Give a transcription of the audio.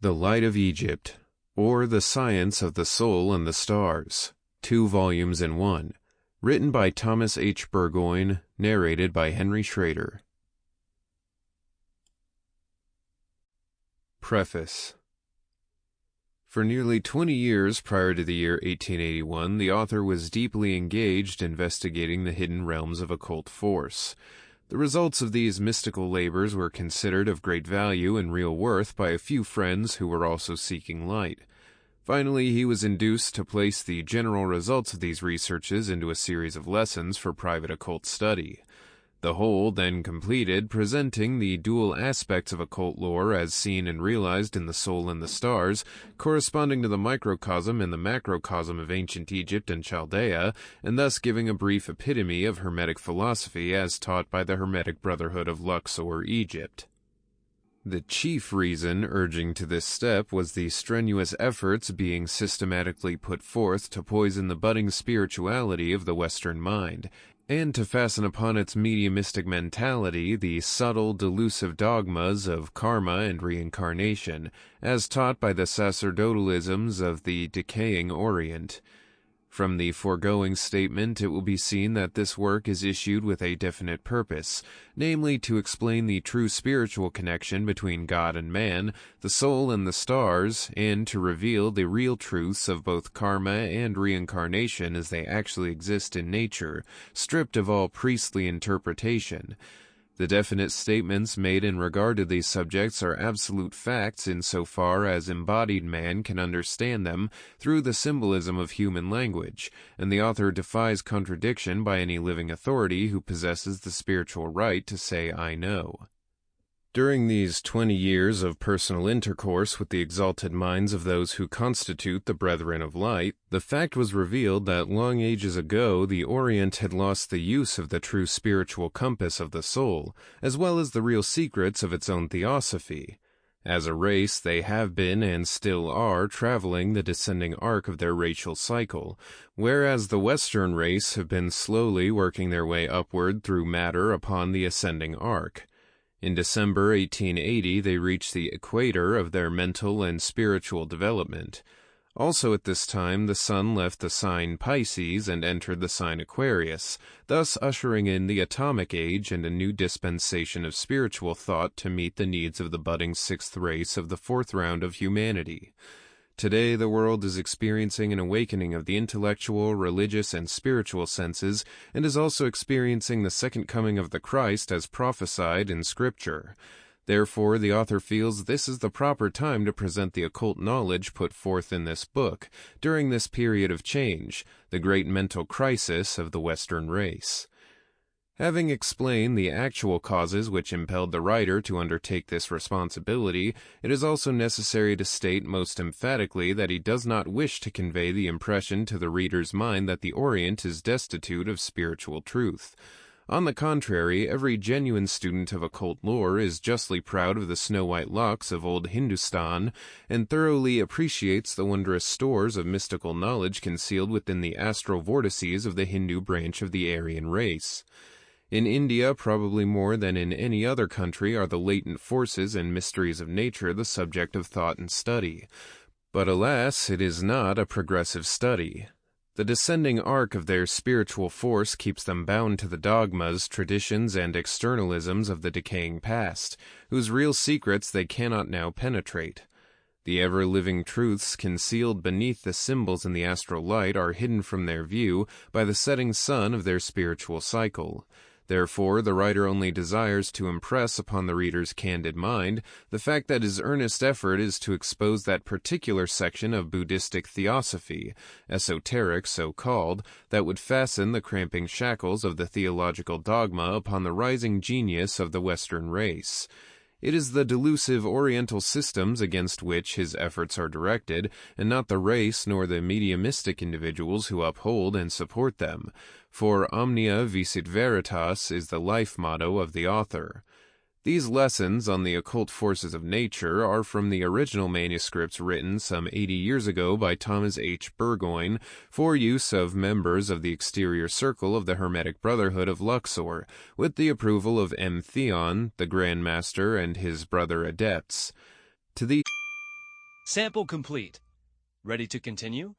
The Light of Egypt, or The Science of the Soul and the Stars, 2 volumes in 1, written by Thomas H. Burgoyne, narrated by Henry Schrader. Preface. For nearly 20 years prior to the year 1881, the author was deeply engaged investigating the hidden realms of occult force. The results of these mystical labors were considered of great value and real worth by a few friends who were also seeking light. Finally, he was induced to place the general results of these researches into a series of lessons for private occult study. The whole, then completed, presenting the dual aspects of occult lore as seen and realized in The Soul and the Stars, corresponding to the microcosm and the macrocosm of ancient Egypt and Chaldea, and thus giving a brief epitome of Hermetic philosophy as taught by the Hermetic Brotherhood of Luxor, Egypt. The chief reason urging to this step was the strenuous efforts being systematically put forth to poison the budding spirituality of the Western mind, and to fasten upon its mediumistic mentality the subtle, delusive dogmas of karma and reincarnation, as taught by the sacerdotalisms of the decaying Orient. From the foregoing statement, it will be seen that this work is issued with a definite purpose, namely to explain the true spiritual connection between God and man, the soul and the stars, and to reveal the real truths of both karma and reincarnation as they actually exist in nature, stripped of all priestly interpretation. The definite statements made in regard to these subjects are absolute facts insofar as embodied man can understand them through the symbolism of human language, and the author defies contradiction by any living authority who possesses the spiritual right to say, "I know." During these 20 years of personal intercourse with the exalted minds of those who constitute the Brethren of Light, the fact was revealed that long ages ago the Orient had lost the use of the true spiritual compass of the soul, as well as the real secrets of its own theosophy. As a race, they have been and still are traveling the descending arc of their racial cycle, whereas the Western race have been slowly working their way upward through matter upon the ascending arc. In December 1880, they reached the equator of their mental and spiritual development. Also at this time, the sun left the sign Pisces and entered the sign Aquarius, thus ushering in the atomic age and a new dispensation of spiritual thought to meet the needs of the budding sixth race of the fourth round of humanity. Today, the world is experiencing an awakening of the intellectual, religious, and spiritual senses, and is also experiencing the second coming of the Christ as prophesied in Scripture. Therefore, the author feels this is the proper time to present the occult knowledge put forth in this book, during this period of change, the great mental crisis of the Western race. Having explained the actual causes which impelled the writer to undertake this responsibility, it is also necessary to state most emphatically that he does not wish to convey the impression to the reader's mind that the Orient is destitute of spiritual truth. On the contrary, every genuine student of occult lore is justly proud of the snow-white locks of old Hindustan, and thoroughly appreciates the wondrous stores of mystical knowledge concealed within the astral vortices of the Hindu branch of the Aryan race. In India, probably more than in any other country, are the latent forces and mysteries of nature the subject of thought and study. But alas, it is not a progressive study. The descending arc of their spiritual force keeps them bound to the dogmas, traditions, and externalisms of the decaying past, whose real secrets they cannot now penetrate. The ever-living truths concealed beneath the symbols in the astral light are hidden from their view by the setting sun of their spiritual cycle. Therefore, the writer only desires to impress upon the reader's candid mind the fact that his earnest effort is to expose that particular section of Buddhistic theosophy, esoteric so-called, that would fasten the cramping shackles of the theological dogma upon the rising genius of the Western race. It is the delusive Oriental systems against which his efforts are directed, and not the race nor the mediumistic individuals who uphold and support them, for omnia vicit veritas is the life motto of the author. These lessons on the occult forces of nature are from the original manuscripts written some 80 years ago by Thomas H. Burgoyne for use of members of the exterior circle of the Hermetic Brotherhood of Luxor, with the approval of M. Theon, the Grand Master, and his brother adepts. To these Sample complete. Ready to continue?